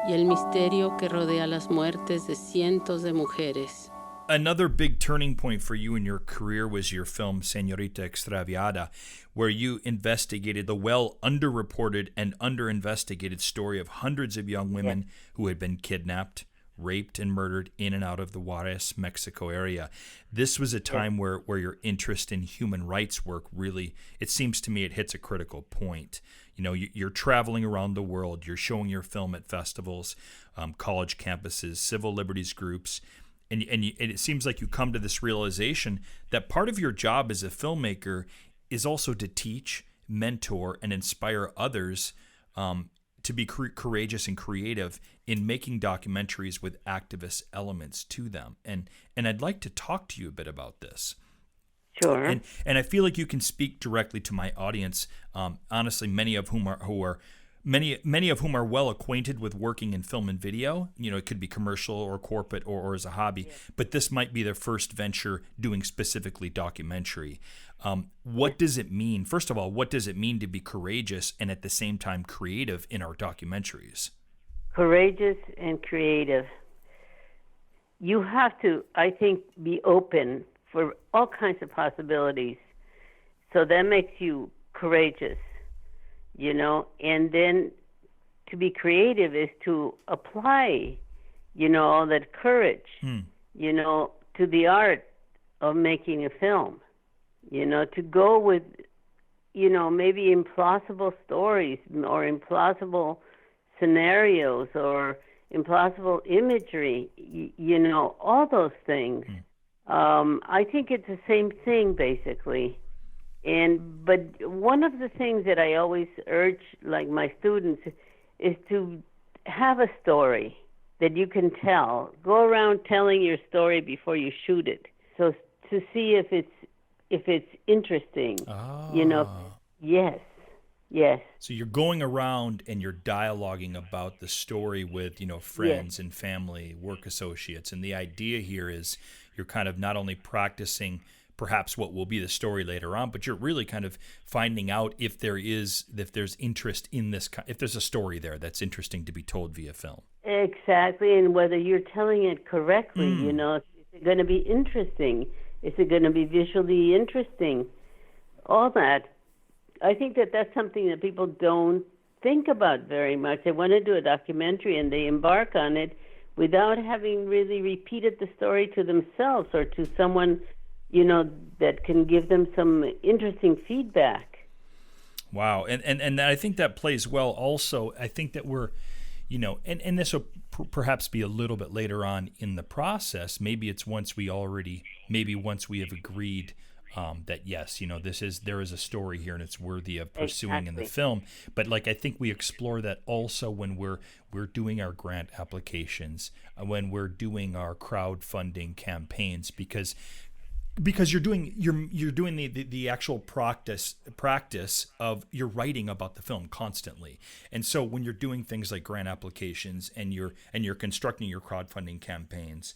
y el misterio que rodea las muertes de cientos de mujeres. Another big turning point for you in your career was your film Señorita Extraviada, where you investigated the well underreported and underinvestigated story of hundreds of young women who had been kidnapped, raped, and murdered in and out of the Juárez, Mexico area. This was a time where your interest in human rights work really, it seems to me, it hits a critical point. You're traveling around the world, you're showing your film at festivals, college campuses, civil liberties groups, and it seems like you come to this realization that part of your job as a filmmaker is also to teach, mentor, and inspire others to be courageous and creative in making documentaries with activist elements to them. And I'd like to talk to you a bit about this. Sure. And I feel like you can speak directly to my audience. Honestly, many of whom are well acquainted with working in film and video. It could be commercial or corporate or as a hobby, but this might be their first venture doing specifically documentary. What does it mean? First of all, what does it mean to be courageous and at the same time creative in our documentaries? Courageous and creative. You have to, I think, be open for all kinds of possibilities. So that makes you courageous, and then to be creative is to apply, all that courage, to the art of making a film. To go with, maybe implausible stories or implausible scenarios or implausible imagery, all those things. I think it's the same thing, basically. But one of the things that I always urge, like my students, is to have a story that you can tell. Go around telling your story before you shoot it, so to see if it's interesting. Yes. So you're going around and you're dialoguing about the story with, friends and family, work associates. And the idea here is you're kind of not only practicing perhaps what will be the story later on, but you're really kind of finding out if there's interest in this, if there's a story there that's interesting to be told via film. Exactly, and whether you're telling it correctly, is it going to be interesting? Is it going to be visually interesting? All that. I think that that's something that people don't think about very much. They want to do a documentary and they embark on it without having really repeated the story to themselves or to someone, that can give them some interesting feedback. Wow. And I think that plays well also. I think that we're, and this will perhaps be a little bit later on in the process. Maybe it's once we have agreed that yes, there is a story here and it's worthy of pursuing in the film. But I think we explore that also when we're doing our grant applications, when we're doing our crowdfunding campaigns, because you're doing the actual practice of you're writing about the film constantly. And so when you're doing things like grant applications and you're constructing your crowdfunding campaigns,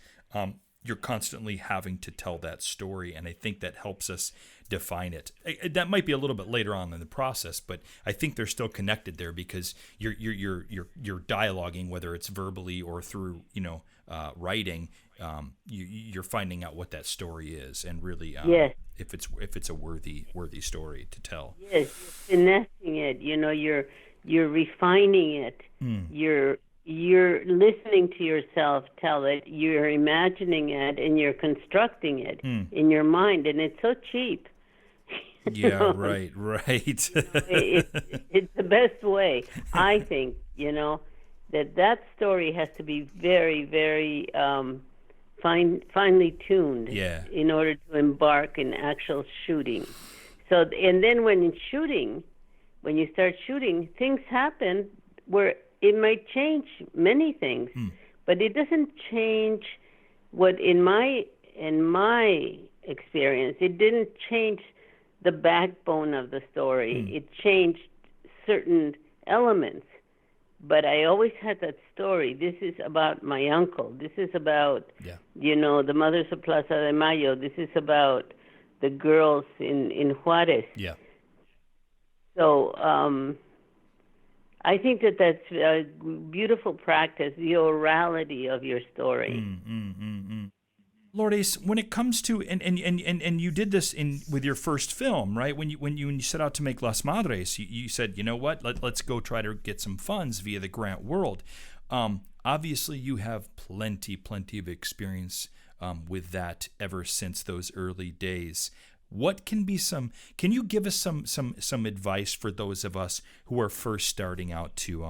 you're constantly having to tell that story, and I think that helps us define it. That might be a little bit later on in the process, but I think they're still connected there because you're dialoguing, whether it's verbally or through writing. You're finding out what that story is, and really if it's a worthy story to tell. Yes, you're finessing it. You're refining it. You're listening to yourself tell it, you're imagining it, and you're constructing it in your mind, and it's so cheap. Yeah, right. It's the best way, I think, that story has to be very, very finely tuned in order to embark in actual shooting. So, and then when you start shooting, things happen where it might change many things, but it doesn't change what, in my experience, it didn't change the backbone of the story. It changed certain elements, but I always had that story. This is about my uncle. This is about, the mothers of Plaza de Mayo. This is about the girls in Juarez. Yeah. So, I think that's a beautiful practice, the orality of your story. Lourdes, when it comes to and you did this with your first film, right? When you set out to make Las Madres, you said, what, let's go try to get some funds via the grant world. Obviously, you have plenty of experience with that ever since those early days. What can you give us some advice for those of us who are first starting out to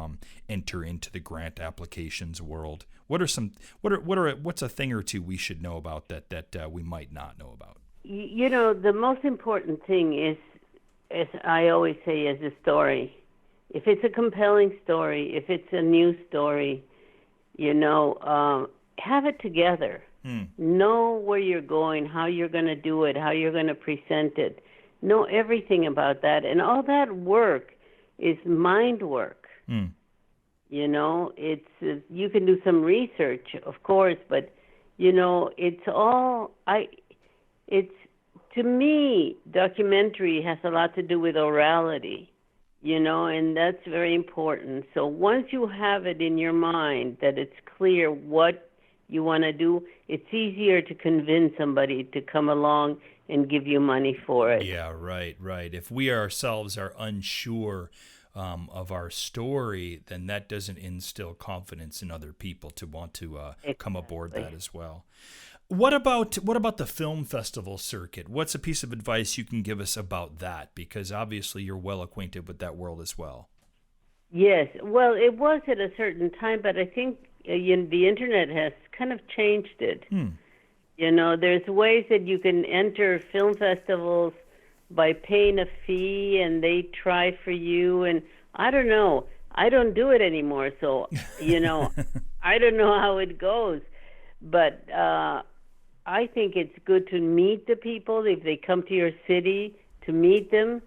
enter into the grant applications world? What's a thing or two we should know about that we might not know about? The most important thing is, as I always say, is the story. If it's a compelling story, if it's a new story, have it together. Know where you're going, how you're going to do it, how you're going to present it. Know everything about that. And all that work is mind work. It's you can do some research, of course, but, to me, documentary has a lot to do with orality, and that's very important. So once you have it in your mind that it's clear what you want to do, it's easier to convince somebody to come along and give you money for it. Yeah, right. If we ourselves are unsure of our story, then that doesn't instill confidence in other people to want to come aboard that as well. What about the film festival circuit? What's a piece of advice you can give us about that? Because obviously you're well acquainted with that world as well. Yes, well, it was at a certain time, but I think the internet has kind of changed it. There's ways that you can enter film festivals by paying a fee, and they try for you. And I don't know. I don't do it anymore, so I don't know how it goes. But I think it's good to meet the people if they come to your city, to meet them.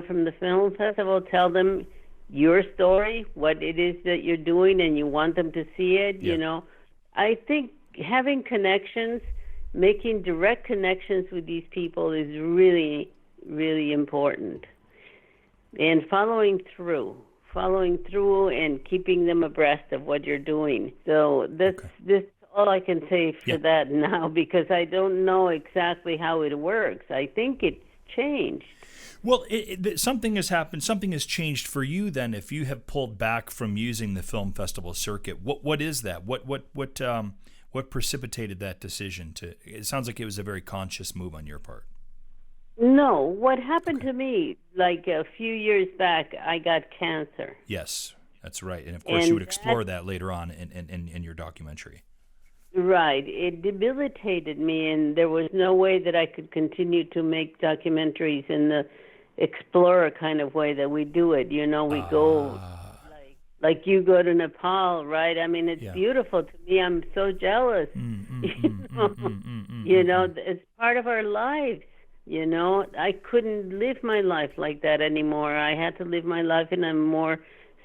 From the film festival, tell them your story, what it is that you're doing, and you want them to see it. I think having connections, making direct connections with these people is really, really important. And following through and keeping them abreast of what you're doing. So this all I can say for that now, because I don't know exactly how it works. I think it's changed. Well, something has happened. Something has changed for you then. If you have pulled back from using the film festival circuit, what is that? What precipitated that decision? It sounds like it was a very conscious move on your part. No, what happened to me, like a few years back, I got cancer. Yes, that's right. And of course, you would explore that later on in your documentary. Right. It debilitated me, and there was no way that I could continue to make documentaries in the explorer kind of way that we do it. We go like you go to Nepal, right? I mean, it's beautiful to me. I'm so jealous. It's part of our lives. I couldn't live my life like that anymore. I had to live my life in a more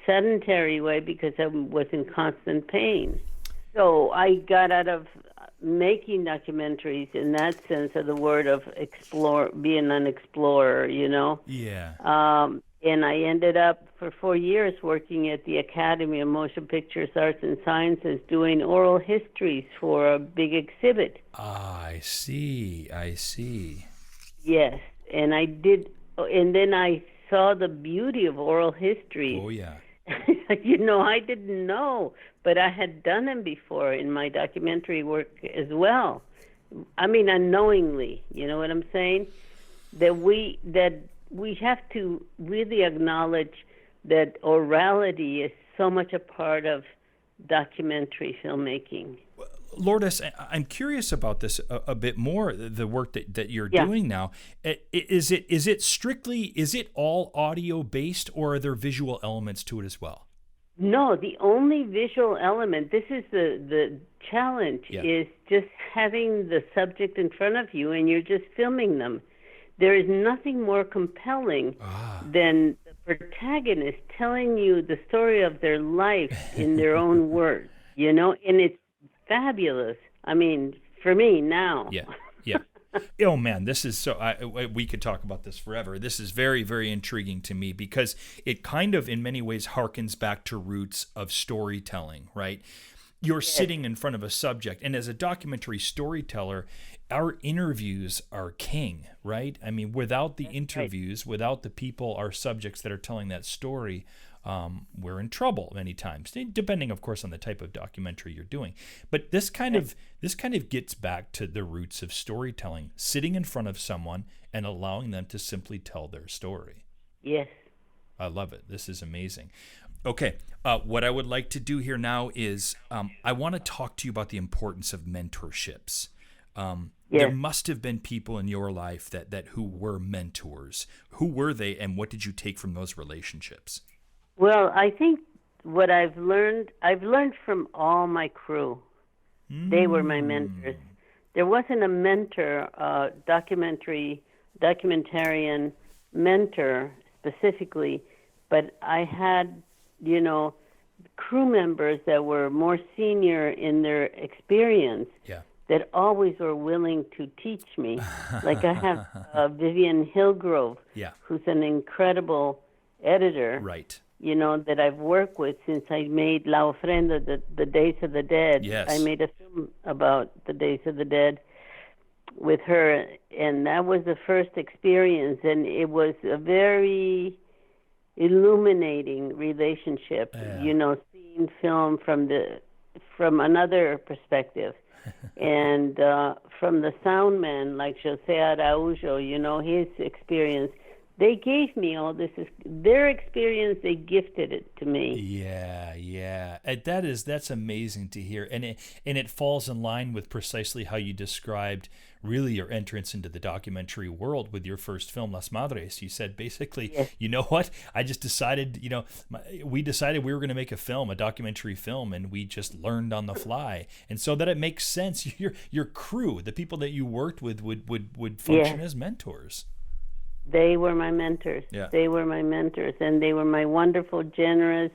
sedentary way because I was in constant pain. So I got out of making documentaries in that sense of the word of being an explorer, Yeah. And I ended up for 4 years working at the Academy of Motion Pictures, Arts and Sciences, doing oral histories for a big exhibit. I see. Yes, and I did, and then I saw the beauty of oral histories. Oh, yeah. I didn't know, but I had done them before in my documentary work as well. I mean, unknowingly, you know what I'm saying? That we have to really acknowledge that orality is so much a part of documentary filmmaking. Lourdes, I'm curious about this a bit more, the work that you're doing now. Is it all audio based, or are there visual elements to it as well? No, the only visual element, this is the challenge, is just having the subject in front of you and you're just filming them. There is nothing more compelling than the protagonist telling you the story of their life in their own words, and it's fabulous. I mean, for me now. Yeah. Oh man, this is so. We could talk about this forever. This is very, very intriguing to me because it kind of, in many ways, harkens back to roots of storytelling. Right? You're sitting in front of a subject, and as a documentary storyteller, our interviews are king. Right? I mean, without the interviews, without the people, our subjects that are telling that story, we're in trouble many times, depending, of course, on the type of documentary you're doing. But this kind of gets back to the roots of storytelling, sitting in front of someone and allowing them to simply tell their story. Yes. I love it. This is amazing. Okay, what I would like to do here now is I want to talk to you about the importance of mentorships. There must have been people in your life that who were mentors. Who were they, and what did you take from those relationships? Well, I think what I've learned from all my crew. They were my mentors. There wasn't a mentor, documentarian mentor specifically, but I had, crew members that were more senior in their experience that always were willing to teach me. Like I have Vivian Hillgrove, who's an incredible editor. Right. That I've worked with since I made La Ofrenda, the Days of the Dead. Yes. I made a film about the Days of the Dead with her, and that was the first experience, and it was a very illuminating relationship, seeing film from another perspective. And from the sound man, like Jose Araujo, his experience, they gave me all this. Their experience, they gifted it to me. Yeah. And that's amazing to hear. And it falls in line with precisely how you described really your entrance into the documentary world with your first film, Las Madres. You said basically, Yes. You know what? I just decided, we decided we were going to make a documentary film, and we just learned on the fly. And so that it makes sense. Your crew, the people that you worked with would function as mentors. They were my mentors. Yeah. They were my mentors, and they were my wonderful, generous,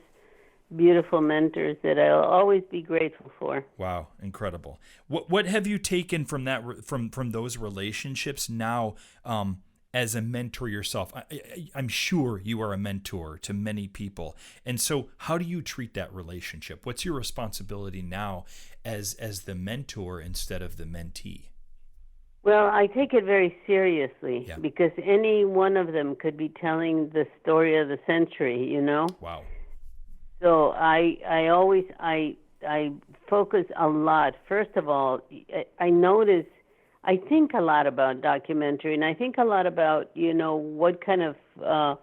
beautiful mentors that I'll always be grateful for. Wow, incredible. What have you taken from that from those relationships now as a mentor yourself? I'm sure you are a mentor to many people. And so how do you treat that relationship? What's your responsibility now as the mentor instead of the mentee? Well, I take it very seriously because any one of them could be telling the story of the century, Wow. So I always focus a lot. First of all, I think a lot about documentary, and I think a lot about, what kind of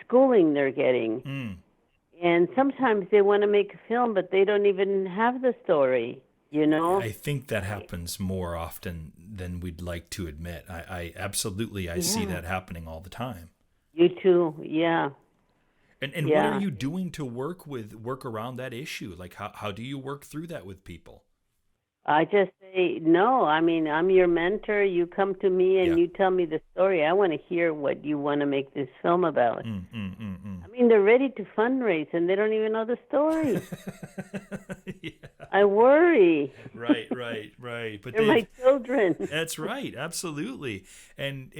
schooling they're getting. And sometimes they want to make a film, but they don't even have the story, I think that happens more often than we'd like to admit. I absolutely see that happening all the time. You too, yeah. And what are you doing to work around that issue? Like how do you work through that with people? I just say, no, I'm your mentor. You come to me and you tell me the story. I want to hear what you want to make this film about. They're ready to fundraise and they don't even know the story. I worry. Right. But they're my children. That's right. Absolutely. And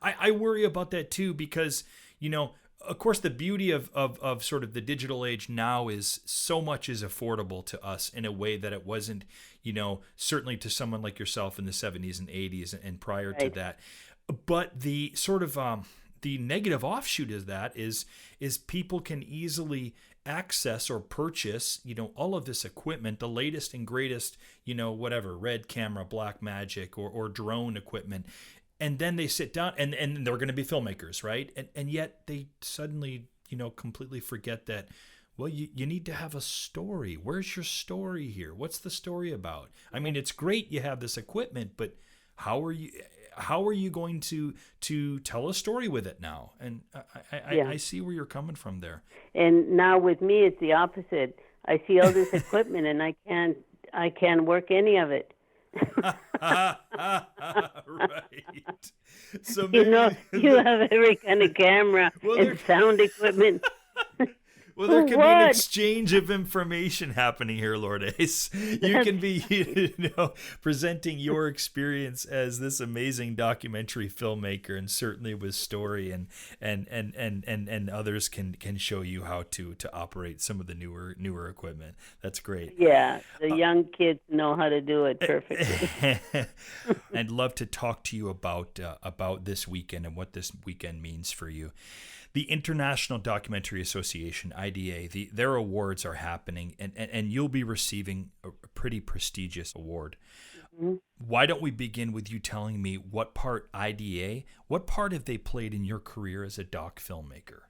I worry about that too, because, of course, the beauty of sort of the digital age now is so much is affordable to us in a way that it wasn't, certainly to someone like yourself in the 70s and 80s and prior to that. But the sort of the negative offshoot of that is people can easily access or purchase, all of this equipment, the latest and greatest, whatever, red camera, black magic, or drone equipment. And then they sit down and they're going to be filmmakers, right? And yet they suddenly, completely forget that, well, you need to have a story. Where's your story here? What's the story about? It's great you have this equipment, but how are you going to tell a story with it now? And I see where you're coming from there. And now with me, it's the opposite. I see all this equipment and I can't work any of it. Right. So maybe, you have every kind of camera and sound equipment. Well, there can be an exchange of information happening here, Lourdes. You can be, presenting your experience as this amazing documentary filmmaker, and certainly with story, and others can show you how to operate some of the newer equipment. That's great. Yeah, the young kids know how to do it perfectly. I'd love to talk to you about this weekend and what this weekend means for you. The International Documentary Association, IDA, their awards are happening, and you'll be receiving a pretty prestigious award. Mm-hmm. Why don't we begin with you telling me what part have they played in your career as a doc filmmaker?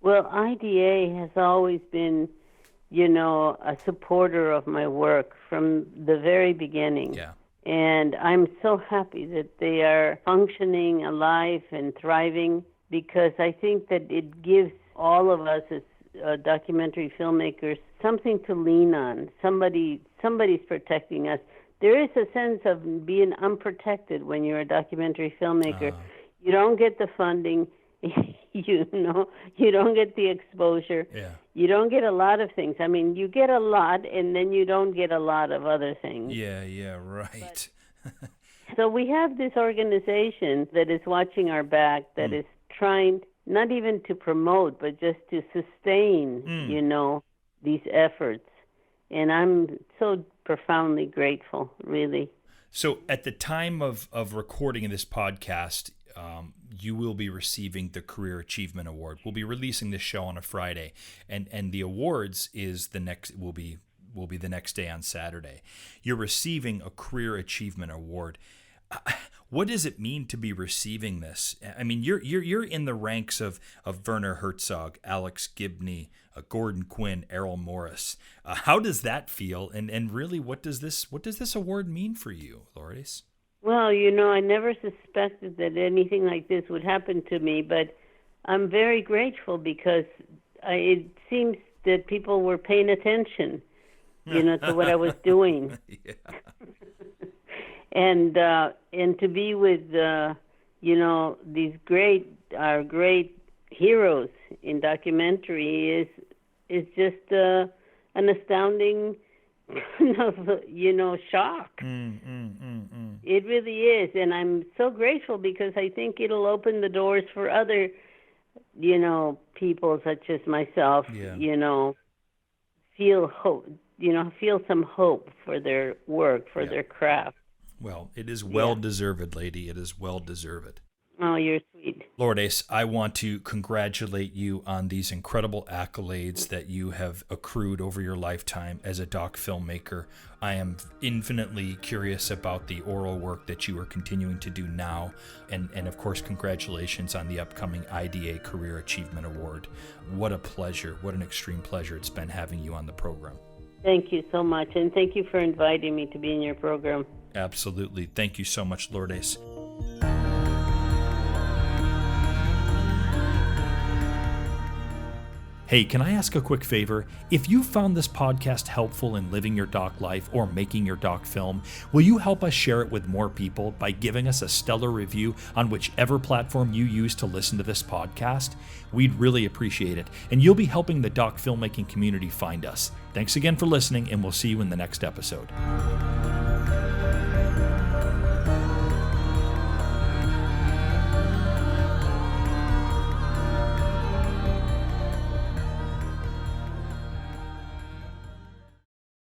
Well, IDA has always been, a supporter of my work from the very beginning. Yeah. And I'm so happy that they are functioning, alive, and thriving, because I think that it gives all of us as documentary filmmakers something to lean on. Somebody's protecting us. There is a sense of being unprotected when you're a documentary filmmaker. You don't get the funding, you don't get the exposure. Yeah. You don't get a lot of things. You get a lot, and then you don't get a lot of other things. Yeah, right. So we have this organization that is watching our back, that is trying not even to promote, but just to sustain, these efforts. And I'm so profoundly grateful, really. So at the time of recording this podcast, you will be receiving the Career Achievement Award. We'll be releasing this show on a Friday, and the awards will be will be the next day on Saturday. You're receiving a Career Achievement Award. What does it mean to be receiving this? I mean, you're in the ranks of Werner Herzog, Alex Gibney, Gordon Quinn, Errol Morris. How does that feel? And really, what does this award mean for you, Lourdes? Well, I never suspected that anything like this would happen to me, but I'm very grateful because it seems that people were paying attention, to what I was doing. Yeah. And to be with these great heroes in documentary is just an astounding kind of shock. It really is, and I'm so grateful because I think it'll open the doors for other people such as myself. Feel hope. Feel some hope for their work, for their craft. Well, it is well-deserved, lady. It is well-deserved. Oh, you're sweet. Lourdes, I want to congratulate you on these incredible accolades that you have accrued over your lifetime as a doc filmmaker. I am infinitely curious about the oral work that you are continuing to do now. And of course, congratulations on the upcoming IDA Career Achievement Award. What a pleasure. What an extreme pleasure it's been having you on the program. Thank you so much. And thank you for inviting me to be in your program. Absolutely. Thank you so much, Lourdes. Hey, can I ask a quick favor? If you found this podcast helpful in living your doc life or making your doc film, will you help us share it with more people by giving us a stellar review on whichever platform you use to listen to this podcast? We'd really appreciate it, and you'll be helping the doc filmmaking community find us. Thanks again for listening, and we'll see you in the next episode.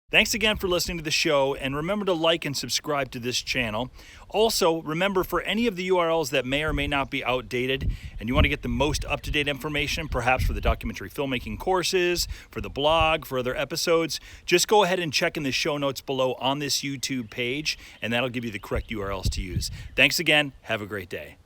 Thanks again for listening to the show, and remember to like and subscribe to this channel. Also, remember, for any of the URLs that may or may not be outdated and you want to get the most up-to-date information, perhaps for the documentary filmmaking courses, for the blog, for other episodes, just go ahead and check in the show notes below on this YouTube page, and that'll give you the correct URLs to use. Thanks again. Have a great day.